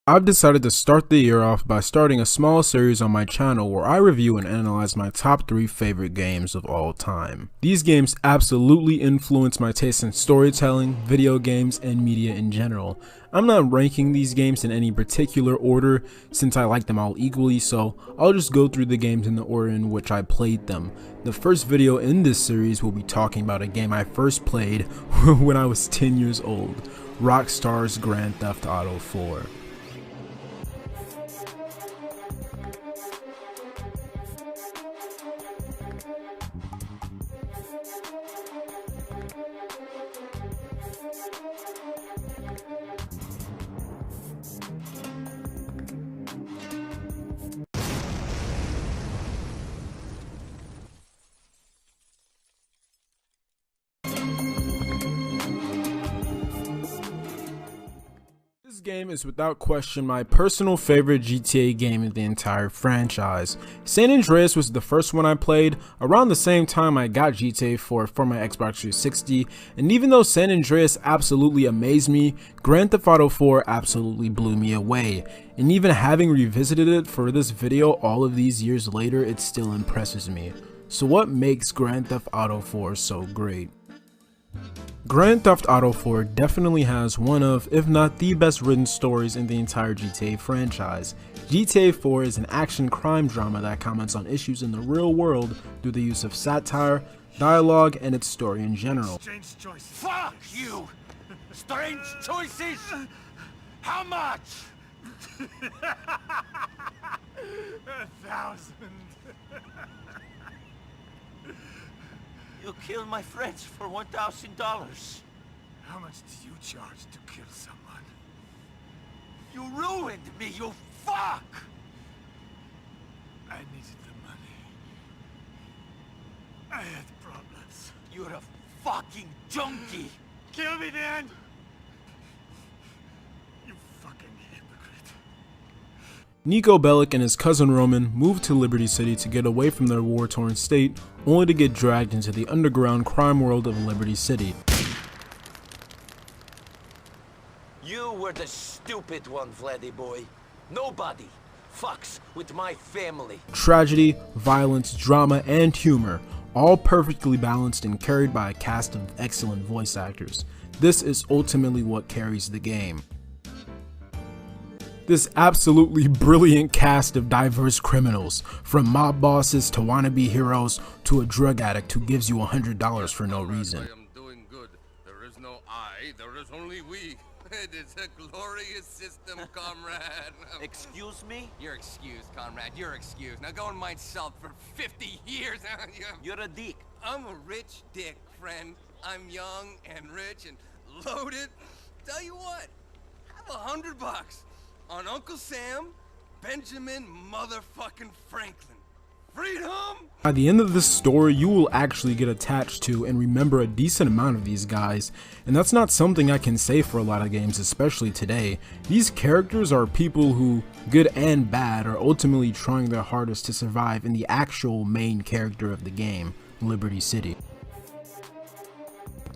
I've decided to start the year off by starting a small series on my channel where I review and analyze my top 3 favorite games of all time. These games absolutely influence my taste in storytelling, video games, and media in general. I'm not ranking these games in any particular order since I like them all equally, so I'll just go through the games in the order in which I played them. The first video in this series will be talking about a game I first played when I was 10 years old, Rockstar's Grand Theft Auto 4. This game is without question my personal favorite GTA game in the entire franchise. San Andreas was the first one I played around the same time I got GTA 4 for my Xbox 360, and even though San Andreas absolutely amazed me, Grand Theft Auto 4 absolutely blew me away. And even having revisited it for this video all of these years later, it still impresses me. So what makes Grand Theft Auto 4 so great? Grand Theft Auto 4 definitely has one of, if not the best written stories in the entire GTA franchise. GTA 4 is an action crime drama that comments on issues in the real world through the use of satire, dialogue, and its story in general. Strange choices. Fuck you! Strange choices! How much? 1,000. You killed my friends for $1,000. How much do you charge to kill someone? You ruined me, you fuck! I needed the money. I had problems. You're a fucking junkie! Kill me, Dan! You fucking hypocrite. Niko Bellic and his cousin Roman moved to Liberty City to get away from their war-torn state, only to get dragged into the underground crime world of Liberty City. You were the stupid one, Vladdy boy. Nobody fucks with my family. Tragedy, violence, drama, and humor, all perfectly balanced and carried by a cast of excellent voice actors. This is ultimately what carries the game. This absolutely brilliant cast of diverse criminals, from mob bosses to wannabe heroes to a drug addict who gives you $100 for no reason. I am doing good. There is no I, there is only we. It is a glorious system, comrade. Excuse me? You're excused, comrade. You're excused. Now go and mind salt for 50 years. You're a dick. I'm a rich dick, friend. I'm young and rich and loaded. Tell you what, have $100 on Uncle Sam, Benjamin motherfucking Franklin. Freedom! By the end of this story, you will actually get attached to and remember a decent amount of these guys, and that's not something I can say for a lot of games, especially today. These characters are people who, good and bad, are ultimately trying their hardest to survive in the actual main character of the game, Liberty City.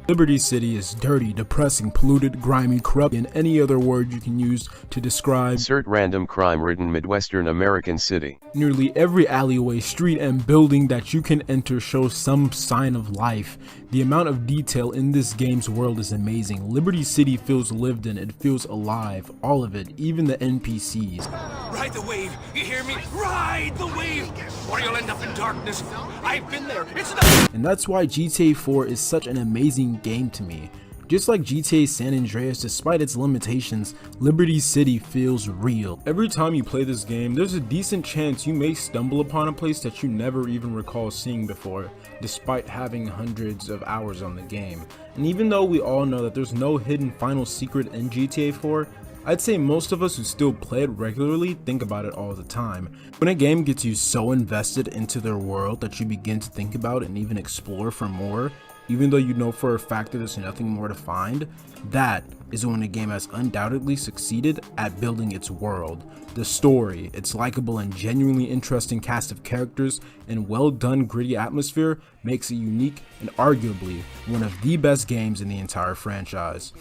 Liberty City is dirty, depressing, polluted, grimy, corrupt, and any other word you can use to describe. Insert random crime-ridden Midwestern American city. Nearly every alleyway, street, and building that you can enter shows some sign of life. The amount of detail in this game's world is amazing. Liberty City feels lived in, it feels alive, all of it, even the NPCs. Ride the wave, you hear me? Ride the wave! Or you'll end up in darkness. I've been there, it's not. And that's why GTA 4 is such an amazing game to me. Just like GTA San Andreas, despite its limitations, Liberty City feels real. Every time you play this game, there's a decent chance you may stumble upon a place that you never even recall seeing before, despite having hundreds of hours on the game. And even though we all know that there's no hidden final secret in GTA 4, I'd say most of us who still play it regularly think about it all the time. When a game gets you so invested into their world that you begin to think about and even explore for more, even though you know for a fact that there's nothing more to find, that is when a game has undoubtedly succeeded at building its world. The story, its likable and genuinely interesting cast of characters, and well done gritty atmosphere makes it unique and arguably one of the best games in the entire franchise.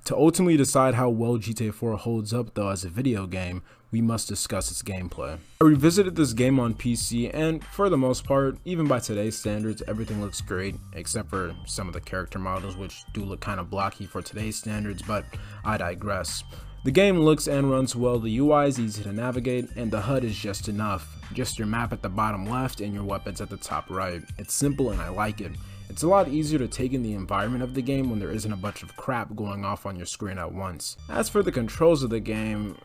To ultimately decide how well GTA 4 holds up though as a video game, we must discuss its gameplay. I revisited this game on PC, and for the most part, even by today's standards, everything looks great, except for some of the character models, which do look kind of blocky for today's standards, but I digress. The game looks and runs well, the UI is easy to navigate, and the HUD is just enough. Just your map at the bottom left and your weapons at the top right. It's simple and I like it. It's a lot easier to take in the environment of the game when there isn't a bunch of crap going off on your screen at once. As for the controls of the game,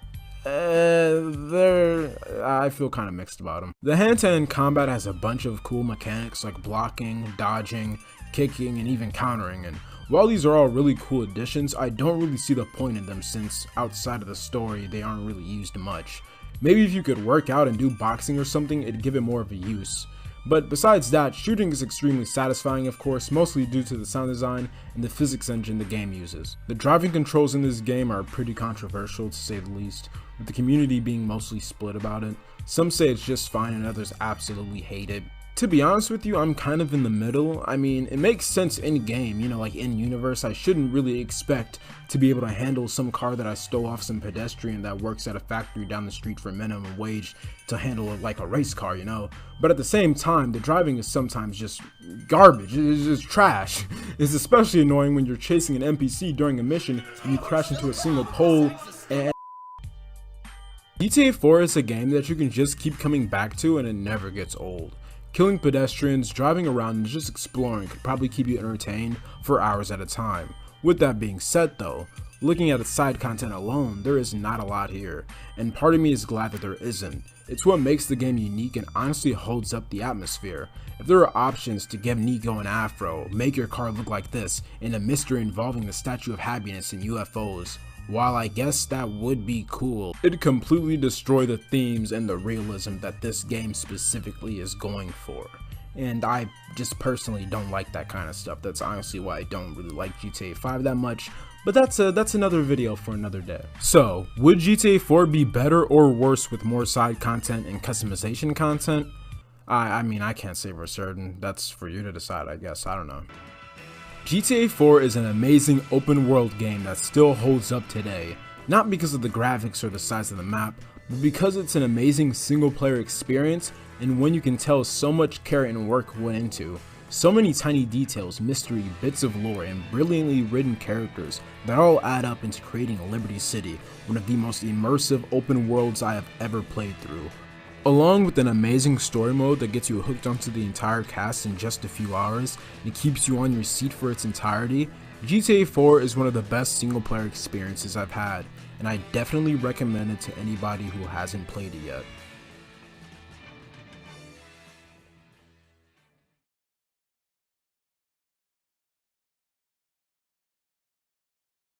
I feel kind of mixed about them. The hand-to-hand combat has a bunch of cool mechanics like blocking, dodging, kicking, and even countering, and while these are all really cool additions, I don't really see the point in them since outside of the story they aren't really used much. Maybe if you could work out and do boxing or something, it'd give it more of a use. But besides that, shooting is extremely satisfying, of course, mostly due to the sound design and the physics engine the game uses. The driving controls in this game are pretty controversial to say the least, with the community being mostly split about it. Some say it's just fine and others absolutely hate it. To be honest with you, I'm kind of in the middle. I mean, it makes sense in game, you know, like in universe, I shouldn't really expect to be able to handle some car that I stole off some pedestrian that works at a factory down the street for minimum wage to handle it like a race car, you know. But at the same time, the driving is sometimes just garbage. It's just trash. It's especially annoying when you're chasing an NPC during a mission and you crash into a single pole. And GTA 4 is a game that you can just keep coming back to and it never gets old. Killing pedestrians, driving around, and just exploring could probably keep you entertained for hours at a time. With that being said though, looking at its side content alone, there is not a lot here, and part of me is glad that there isn't. It's what makes the game unique and honestly holds up the atmosphere. If there are options to give Nico an afro, make your car look like this, and a mystery involving the Statue of Happiness and UFOs, while I guess that would be cool, it'd completely destroy the themes and the realism that this game specifically is going for. And I just personally don't like that kind of stuff. That's honestly why I don't really like GTA 5 that much, but that's another video for another day. So, would GTA 4 be better or worse with more side content and customization content? I mean, I can't say for certain. That's for you to decide, I guess. I don't know. GTA 4 is an amazing open world game that still holds up today, not because of the graphics or the size of the map, but because it's an amazing single player experience and one you can tell so much care and work went into. So many tiny details, mystery, bits of lore, and brilliantly written characters that all add up into creating Liberty City, one of the most immersive open worlds I have ever played through. Along with an amazing story mode that gets you hooked onto the entire cast in just a few hours and keeps you on your seat for its entirety, GTA 4 is one of the best single player experiences I've had, and I definitely recommend it to anybody who hasn't played it yet.